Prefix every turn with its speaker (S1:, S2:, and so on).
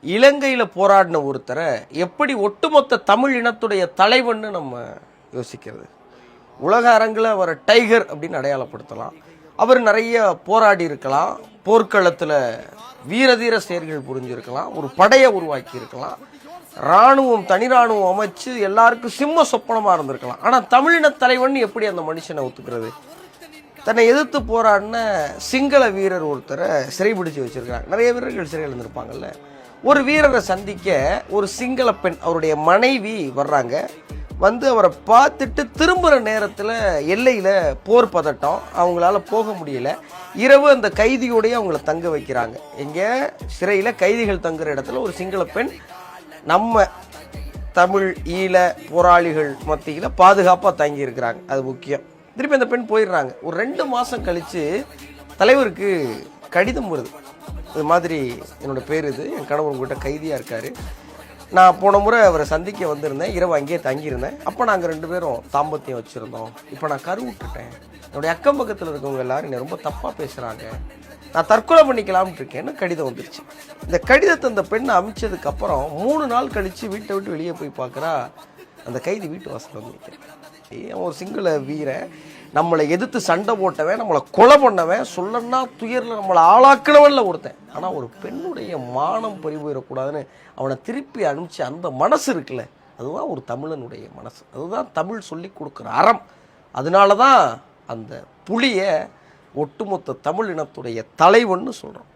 S1: இலங்கையில் போராடின ஒருத்தரை எப்படி ஒட்டுமொத்த தமிழ் இனத்துடைய தலைவன்னு நம்ம யோசிக்கிறது. உலக அரங்கில் அவரை டைகர் அப்படின்னு அடையாளப்படுத்தலாம். அவர் நிறைய போராடி இருக்கலாம், போர்க்களத்தில் வீரதீர செயல்கள் புரிஞ்சிருக்கலாம், ஒரு படையை உருவாக்கி இருக்கலாம், இராணுவம் தனி இராணுவம் அமைச்சு எல்லாருக்கும் சிம்ம சொப்பனமாக இருந்திருக்கலாம். ஆனால் தமிழின தலைவன் எப்படி அந்த மனுஷனை ஒத்துக்கிறது? தன்னை எதிர்த்து போராடின சிங்கள வீரர் ஒருத்தரை சிறைபிடிச்சு வச்சிருக்கிறாங்க. நிறைய வீரர்கள் சிறையில் இருந்திருப்பாங்கல்ல. ஒரு வீரரை சந்திக்க ஒரு சிங்கள பெண் அவருடைய மனைவி வர்றாங்க. வந்து அவரை பார்த்துட்டு திரும்புகிற நேரத்தில் எல்லையில் போர் பதட்டம், அவங்களால போக முடியல. இரவு அந்த கைதியோடையே அவங்கள தங்க வைக்கிறாங்க. எங்கே சிறையில் கைதிகள் தங்குற இடத்துல ஒரு சிங்கள பெண் நம்ம தமிழ் ஈழ போராளிகள் மத்தியில் பாதுகாப்பாக தங்கி இருக்கிறாங்க. அது முக்கியம். திருப்பி அந்த பெண் போயிடுறாங்க. ஒரு 2 மாதம் கழித்து தலைவருக்கு கடிதம் வருது. இது மாதிரி என்னோடய பேர் இது, என் கணவர் உங்கள்கிட்ட கைதியாக இருக்கார், நான் போன முறை அவரை சந்திக்க வந்திருந்தேன், இரவு அங்கேயே தங்கியிருந்தேன், அப்போ நாங்கள் 2 பேரும் தாம்பத்தியம் வச்சுருந்தோம், இப்போ நான் கருவுட்டுட்டேன், என்னுடைய அக்கம் பக்கத்தில் இருக்கவங்க எல்லோரும் என்னை ரொம்ப தப்பாக பேசுகிறாங்க, நான் தற்கொலை பண்ணிக்கலாம்னு இருக்கேன்னு கடிதம் வந்துருச்சு. இந்த கடிதத்தை அந்த பெண்ணை அமிச்சதுக்கப்புறம் 3 நாள் கழித்து வீட்டை விட்டு வெளியே போய் பார்க்குறா, அந்த கைதி வீட்டு வாசல் வந்து நிற்கிறேன். அவன் ஒரு சிங்கள வீரன், நம்மளை எதிர்த்து சண்டை போட்டவன், நம்மளை கொலை பண்ணவன், சொல்லன்னா துயரில் நம்மளை ஆளாக்கினவன்ல ஒருத்தன். ஆனால் ஒரு பெண்ணுடைய மானம் பறிபோயிடக்கூடாதுன்னு அவனை திருப்பி அனுப்பிச்சு அந்த மனசு இருக்குல்ல, அதுதான் ஒரு தமிழனுடைய மனசு. அதுதான் தமிழ் சொல்லி கொடுக்குற அறம். அதனால தான் அந்த புலியை ஒட்டுமொத்த தமிழ் இனத்துடைய தலைவன்னு சொல்கிறோம்.